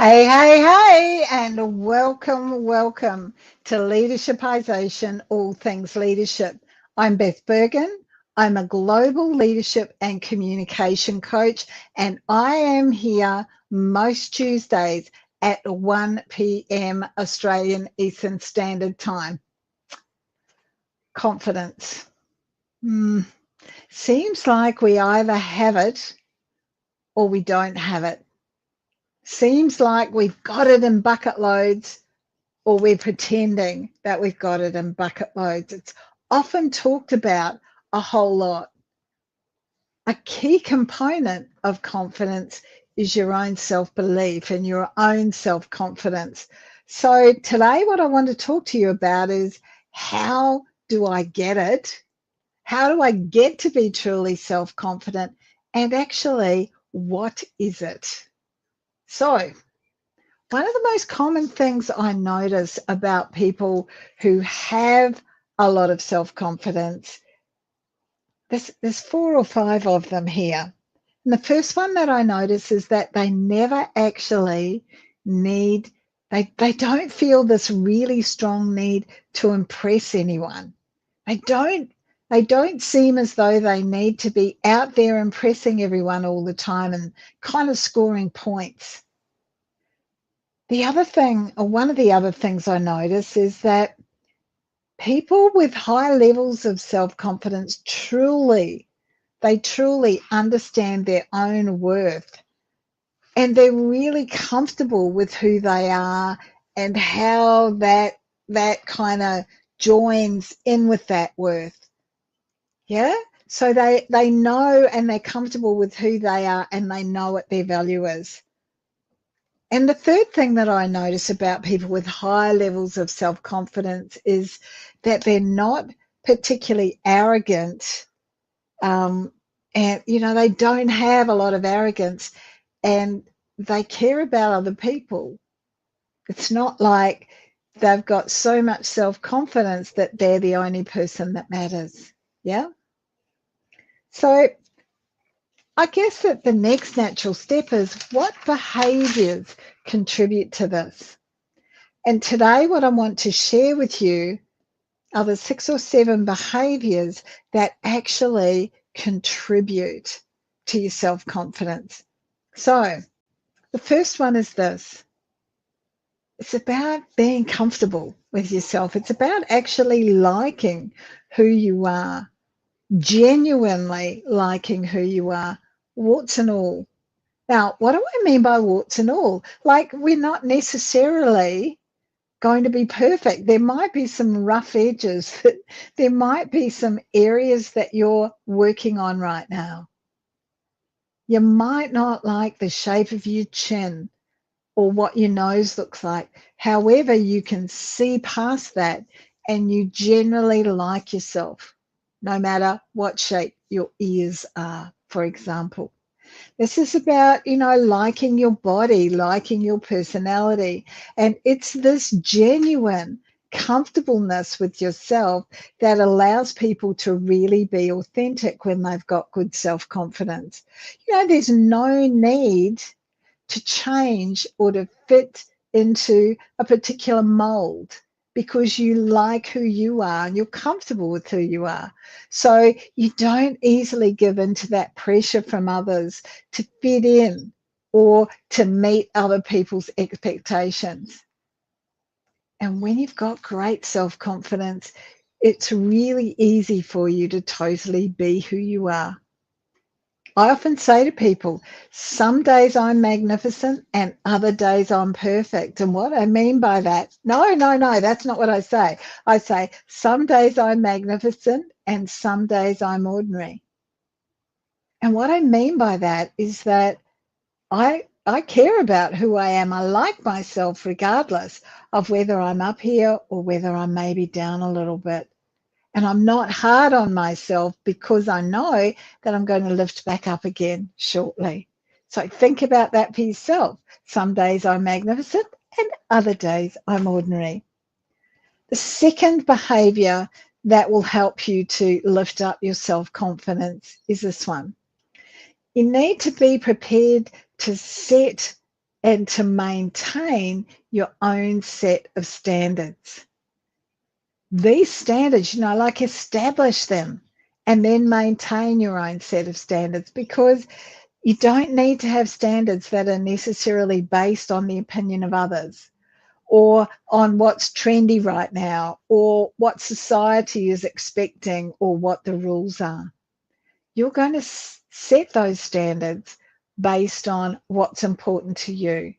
Hey, hey, hey, and welcome to Leadershipisation, all things leadership. I'm Beth Berghan. I'm a global leadership and communication coach, and I am here most Tuesdays at 1 p.m. Australian Eastern Standard Time. Confidence. Seems like we either have it or we don't have it. Seems like we've got it in bucket loads or we're pretending that we've got it in bucket loads. It's often talked about a whole lot. A key component of confidence is your own self-belief and your own self-confidence. So today what I want to talk to you about is, how do I get it? How do I get to be truly self-confident? And actually, what is it? So one of the most common things I notice about people who have a lot of self-confidence, there's 4 or 5 of them here. And the first one that I notice is that they never actually need, they don't feel this really strong need to impress anyone. They don't seem as though they need to be out there impressing everyone all the time and kind of scoring points. The other thing, or one of the other things I notice, is that people with high levels of self-confidence truly understand their own worth, and they're really comfortable with who they are and how that kind of joins in with that worth. Yeah? So they know, and they're comfortable with who they are, and they know what their value is. And the third thing that I notice about people with high levels of self-confidence is that they're not particularly arrogant. And, they don't have a lot of arrogance, and they care about other people. It's not like they've got so much self-confidence that they're the only person that matters. Yeah? So I guess that the next natural step is, what behaviours contribute to this? And today what I want to share with you are the 6 or 7 behaviours that actually contribute to your self-confidence. So the first one is this. It's about being comfortable with yourself. It's about actually liking who you are, genuinely liking who you are, warts and all. Now, what do I mean by warts and all? Like, we're not necessarily going to be perfect. There might be some rough edges. There might be some areas that you're working on right now. You might not like the shape of your chin or what your nose looks like. However, you can see past that, and you generally like yourself, no matter what shape your ears are, for example. This is about, liking your body, liking your personality. And it's this genuine comfortableness with yourself that allows people to really be authentic when they've got good self-confidence. There's no need to change or to fit into a particular mold, because you like who you are and you're comfortable with who you are. So you don't easily give in to that pressure from others to fit in or to meet other people's expectations. And when you've got great self-confidence, it's really easy for you to totally be who you are. I often say to people, some days I'm magnificent and other days I'm perfect. And what I mean by that, no, that's not what I say. I say, some days I'm magnificent and some days I'm ordinary. And what I mean by that is that I care about who I am. I like myself regardless of whether I'm up here or whether I'm maybe down a little bit. And I'm not hard on myself, because I know that I'm going to lift back up again shortly. So think about that for yourself. Some days I'm magnificent and other days I'm ordinary. The second behaviour that will help you to lift up your self-confidence is this one. You need to be prepared to set and to maintain your own set of standards. These standards, like establish them and then maintain your own set of standards, because you don't need to have standards that are necessarily based on the opinion of others or on what's trendy right now or what society is expecting or what the rules are. You're going to set those standards based on what's important to you.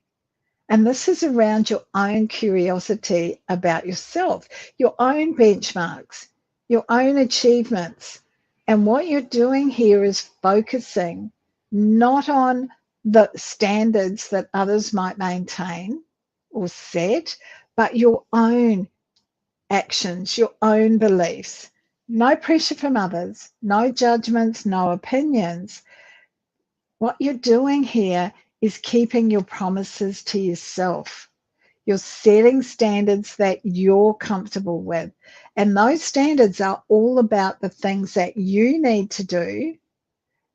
And this is around your own curiosity about yourself, your own benchmarks, your own achievements. And what you're doing here is focusing not on the standards that others might maintain or set, but your own actions, your own beliefs. No pressure from others, no judgments, no opinions. What you're doing here is keeping your promises to yourself. You're setting standards that you're comfortable with. And those standards are all about the things that you need to do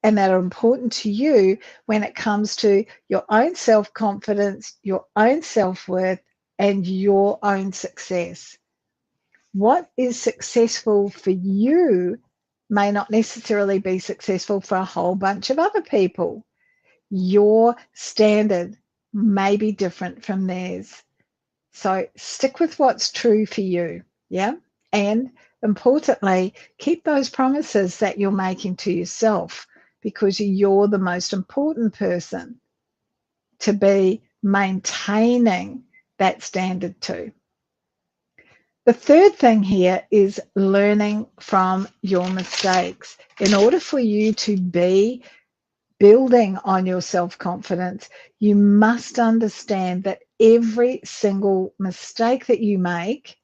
and that are important to you when it comes to your own self-confidence, your own self-worth, and your own success. What is successful for you may not necessarily be successful for a whole bunch of other people. Your standard may be different from theirs. So stick with what's true for you, yeah? And importantly, keep those promises that you're making to yourself, because you're the most important person to be maintaining that standard to. The third thing here is learning from your mistakes. In order for you to be building on your self-confidence, you must understand that every single mistake that you make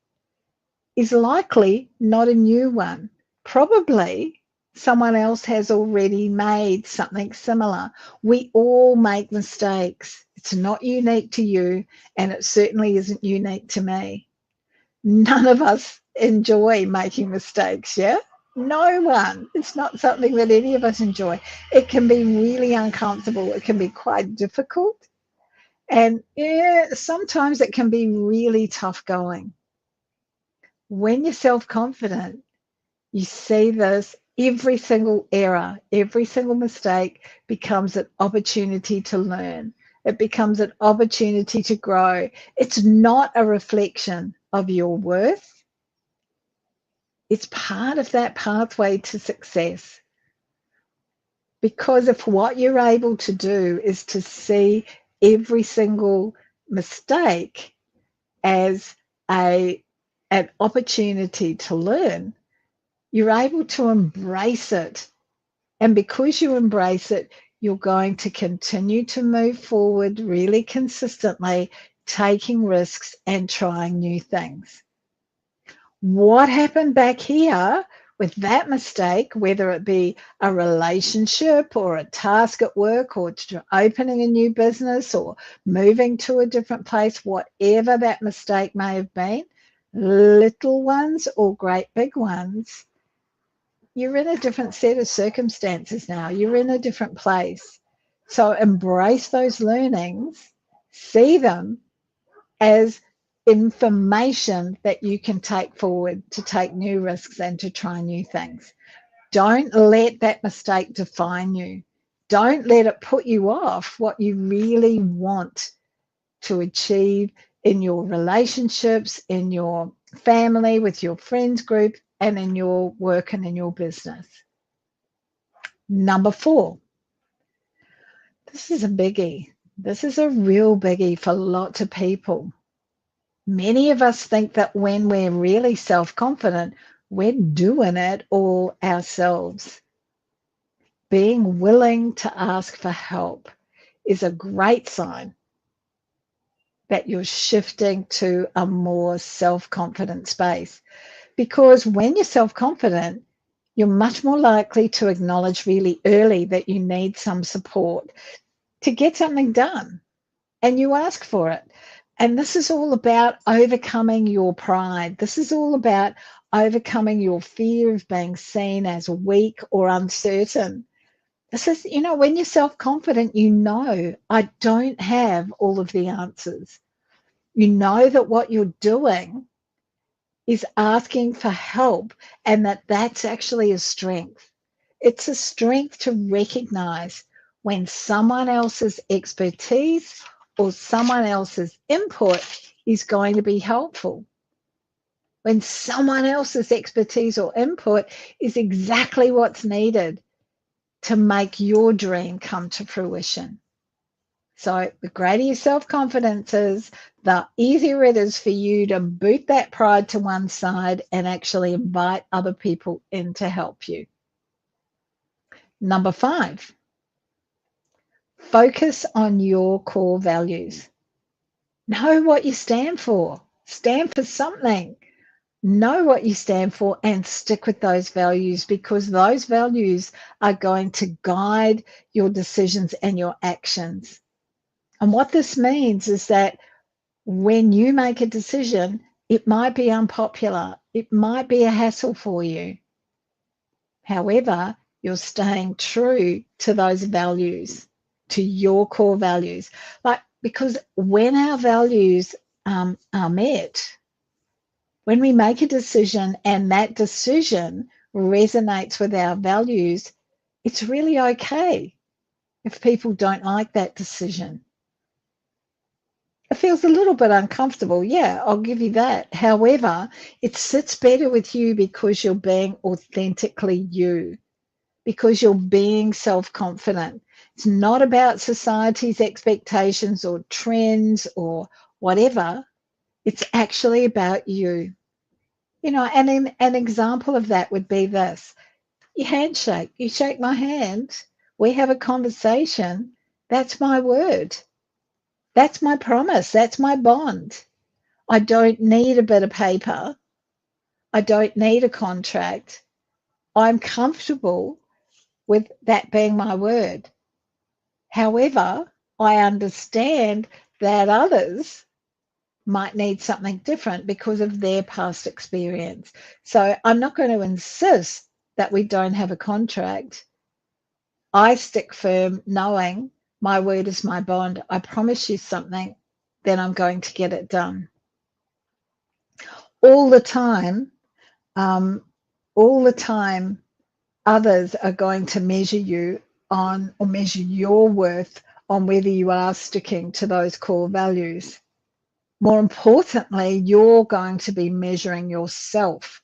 is likely not a new one. Probably someone else has already made something similar. We all make mistakes. It's not unique to you, and it certainly isn't unique to me. None of us enjoy making mistakes, yeah? No one. It's not something that any of us enjoy. It can be really uncomfortable. It can be quite difficult. And sometimes it can be really tough going. When you're self-confident, you see this, every single error, every single mistake becomes an opportunity to learn. It becomes an opportunity to grow. It's not a reflection of your worth. It's part of that pathway to success. Because if what you're able to do is to see every single mistake as an opportunity to learn, you're able to embrace it. And because you embrace it, you're going to continue to move forward really consistently, taking risks and trying new things. What happened back here with that mistake, whether it be a relationship or a task at work or opening a new business or moving to a different place, whatever that mistake may have been, little ones or great big ones, you're in a different set of circumstances now. You're in a different place. So embrace those learnings, see them as information that you can take forward to take new risks and to try new things. Don't let that mistake define you. Don't let it put you off what you really want to achieve in your relationships, in your family, with your friends group, and in your work and in your business. Number 4, this is a biggie. This is a real biggie for lots of people. Many of us think that when we're really self-confident, we're doing it all ourselves. Being willing to ask for help is a great sign that you're shifting to a more self-confident space. Because when you're self-confident, you're much more likely to acknowledge really early that you need some support to get something done, and you ask for it. And this is all about overcoming your pride. This is all about overcoming your fear of being seen as weak or uncertain. This is, when you're self-confident, I don't have all of the answers. You know that what you're doing is asking for help, and that's actually a strength. It's a strength to recognize when someone else's expertise or someone else's input is going to be helpful. When someone else's expertise or input is exactly what's needed to make your dream come to fruition. So the greater your self-confidence is, the easier it is for you to boot that pride to one side and actually invite other people in to help you. Number 5, focus on your core values. Know what you stand for. Stand for something. Know what you stand for and stick with those values, because those values are going to guide your decisions and your actions. And what this means is that when you make a decision, it might be unpopular. It might be a hassle for you. However, you're staying true to those values, to your core values. Because when our values are met, when we make a decision and that decision resonates with our values, it's really okay if people don't like that decision. It feels a little bit uncomfortable. Yeah, I'll give you that. However, it sits better with you because you're being authentically you, because you're being self-confident. It's not about society's expectations or trends or whatever. It's actually about you. And an example of that would be this. You handshake. You shake my hand. We have a conversation. That's my word. That's my promise. That's my bond. I don't need a bit of paper. I don't need a contract. I'm comfortable with that being my word. However, I understand that others might need something different because of their past experience. So I'm not going to insist that we don't have a contract. I stick firm knowing my word is my bond. I promise you something, then I'm going to get it done. All the time, um, all the time, others are going to measure you on, or measure your worth on, whether you are sticking to those core values. More importantly, you're going to be measuring yourself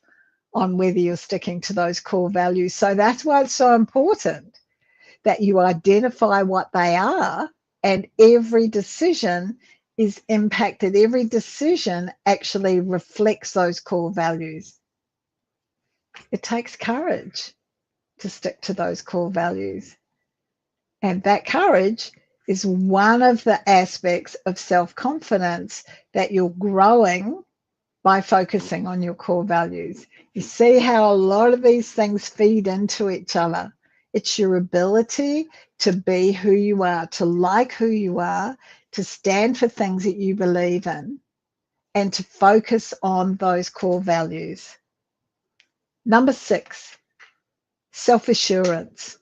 on whether you're sticking to those core values. So that's why it's so important that you identify what they are, and every decision is impacted. Every decision actually reflects those core values. It takes courage to stick to those core values. And that courage is one of the aspects of self-confidence that you're growing by focusing on your core values. You see how a lot of these things feed into each other. It's your ability to be who you are, to like who you are, to stand for things that you believe in, and to focus on those core values. Number 6, self-assurance.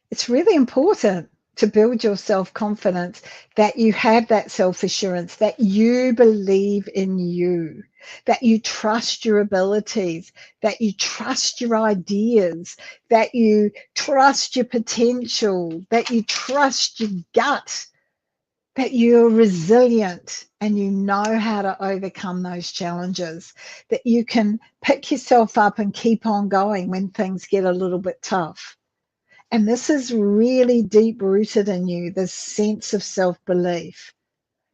It's really important to build your self-confidence, that you have that self-assurance, that you believe in you, that you trust your abilities, that you trust your ideas, that you trust your potential, that you trust your gut, that you're resilient and you know how to overcome those challenges, that you can pick yourself up and keep on going when things get a little bit tough. And this is really deep rooted in you, this sense of self-belief.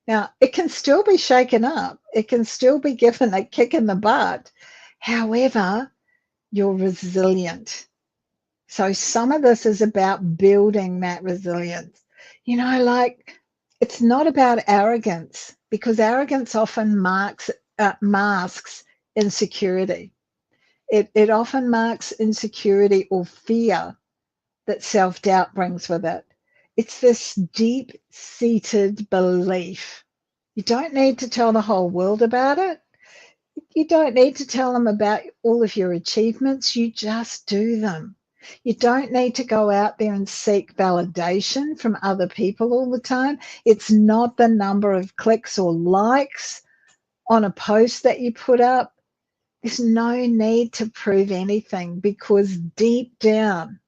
Now, it can still be shaken up. It can still be given a kick in the butt. However, you're resilient. So some of this is about building that resilience. It's not about arrogance, because arrogance often masks insecurity. It often marks insecurity or fear that self-doubt brings with it. It's this deep-seated belief. You don't need to tell the whole world about it. You don't need to tell them about all of your achievements. You just do them. You don't need to go out there and seek validation from other people all the time. It's not the number of clicks or likes on a post that you put up. There's no need to prove anything, because deep down,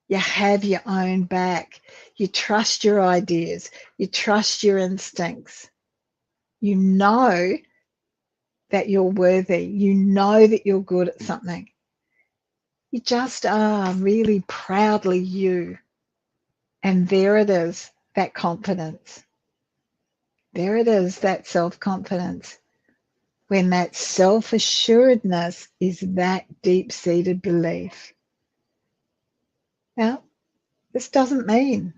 you have your own back. You trust your ideas. You trust your instincts. You know that you're worthy. You know that you're good at something. You just are really proudly you. And there it is, that confidence. There it is, that self-confidence. When that self-assuredness is that deep-seated belief. Now, this doesn't mean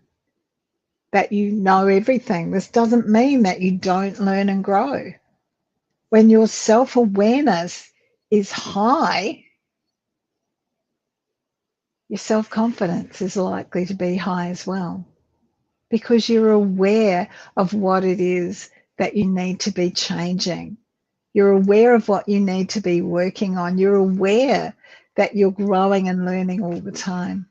that you know everything. This doesn't mean that you don't learn and grow. When your self-awareness is high, your self-confidence is likely to be high as well, because you're aware of what it is that you need to be changing. You're aware of what you need to be working on. You're aware that you're growing and learning all the time.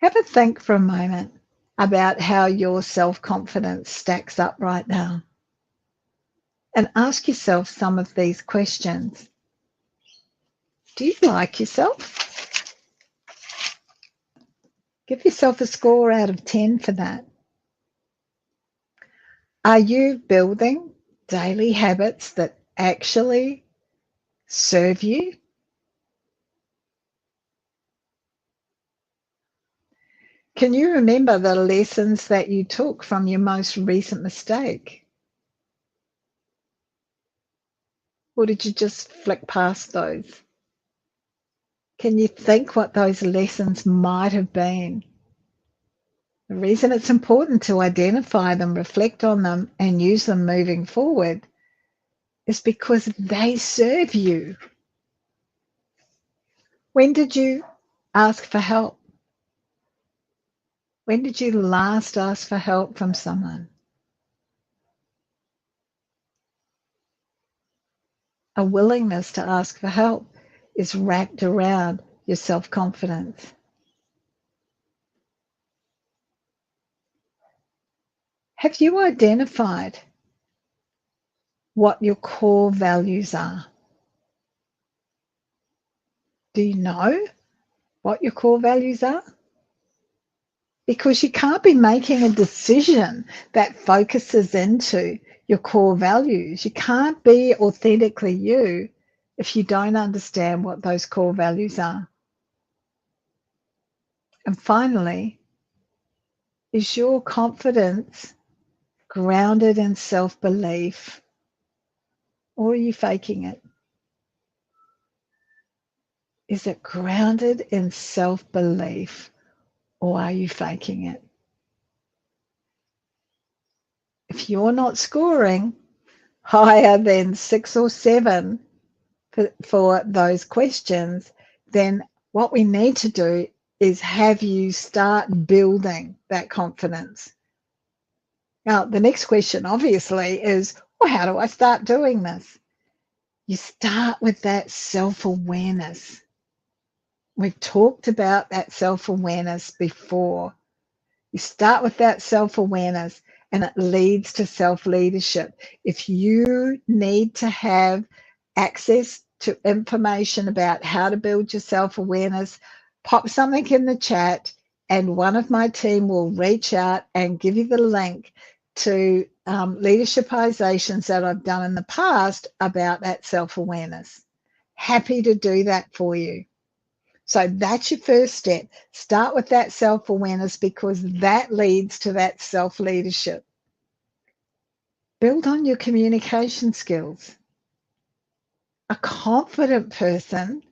Have a think for a moment about how your self-confidence stacks up right now. And ask yourself some of these questions. Do you like yourself? Give yourself a score out of 10 for that. Are you building daily habits that actually serve you? Can you remember the lessons that you took from your most recent mistake? Or did you just flick past those? Can you think what those lessons might have been? The reason it's important to identify them, reflect on them, and use them moving forward is because they serve you. When did you ask for help? When did you last ask for help from someone? A willingness to ask for help is wrapped around your self-confidence. Have you identified what your core values are? Do you know what your core values are? Because you can't be making a decision that focuses into your core values. You can't be authentically you if you don't understand what those core values are. And finally, is your confidence grounded in self-belief, or are you faking it? Is it grounded in self-belief, or are you faking it? If you're not scoring higher than 6 or 7 for those questions, then what we need to do is have you start building that confidence. Now, the next question obviously is, well, how do I start doing this? You start with that self-awareness. We've talked about that self-awareness before. You start with that self-awareness, and it leads to self-leadership. If you need to have access to information about how to build your self-awareness, pop something in the chat, and one of my team will reach out and give you the link to leadershipizations that I've done in the past about that self-awareness. Happy to do that for you. So that's your first step. Start with that self-awareness, because that leads to that self-leadership. Build on your communication skills. A confident person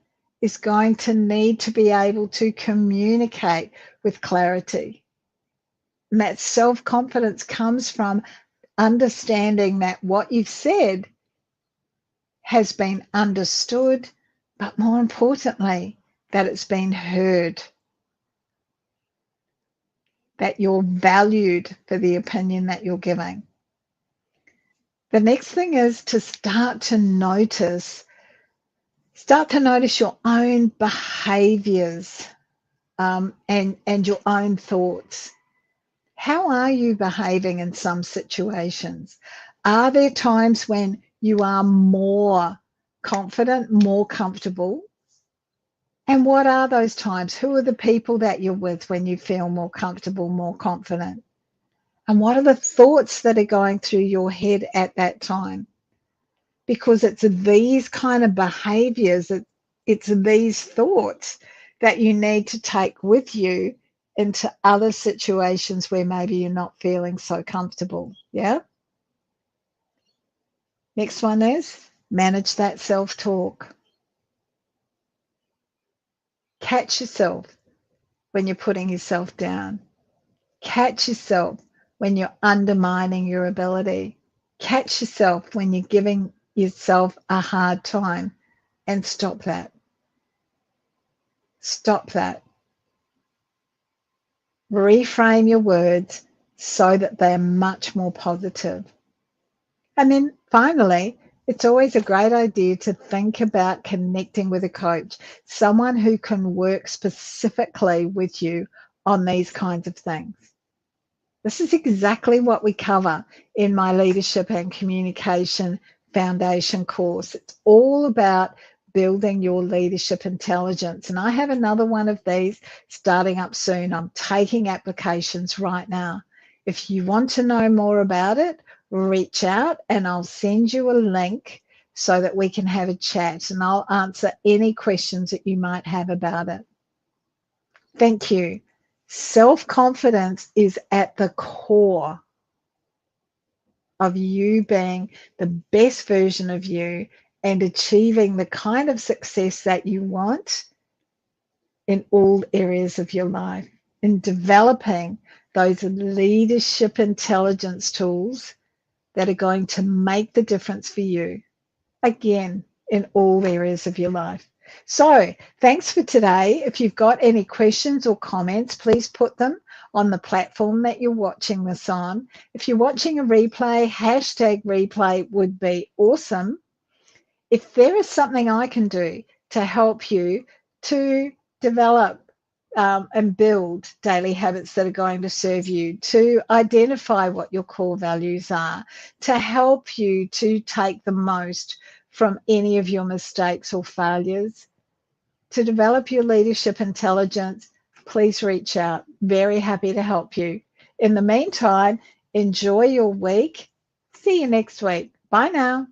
is going to need to be able to communicate with clarity. And that self-confidence comes from understanding that what you've said has been understood, but more importantly, that it's been heard, that you're valued for the opinion that you're giving. The next thing is to start to notice Start to notice your own behaviours and your own thoughts. How are you behaving in some situations? Are there times when you are more confident, more comfortable? And what are those times? Who are the people that you're with when you feel more comfortable, more confident? And what are the thoughts that are going through your head at that time? Because it's these kind of behaviors, it's these thoughts that you need to take with you into other situations where maybe you're not feeling so comfortable. Yeah. Next one is manage that self-talk. Catch yourself when you're putting yourself down. Catch yourself when you're undermining your ability. Catch yourself when you're giving yourself a hard time, and stop that. Stop that. Reframe your words so that they're much more positive. And then finally, it's always a great idea to think about connecting with a coach, someone who can work specifically with you on these kinds of things. This is exactly what we cover in my Leadership and Communication Foundation course. It's all about building your leadership intelligence. And I have another one of these starting up soon. I'm taking applications right now. If you want to know more about it, reach out and I'll send you a link so that we can have a chat and I'll answer any questions that you might have about it. Thank you. Self-confidence is at the core of you being the best version of you and achieving the kind of success that you want in all areas of your life, in developing those leadership intelligence tools that are going to make the difference for you, again, in all areas of your life. So thanks for today. If you've got any questions or comments, please put them on the platform that you're watching this on. If you're watching a replay, #replay would be awesome. If there is something I can do to help you to develop and build daily habits that are going to serve you, to identify what your core values are, to help you to take the most from any of your mistakes or failures, to develop your leadership intelligence, please reach out. Very happy to help you. In the meantime, enjoy your week. See you next week. Bye now.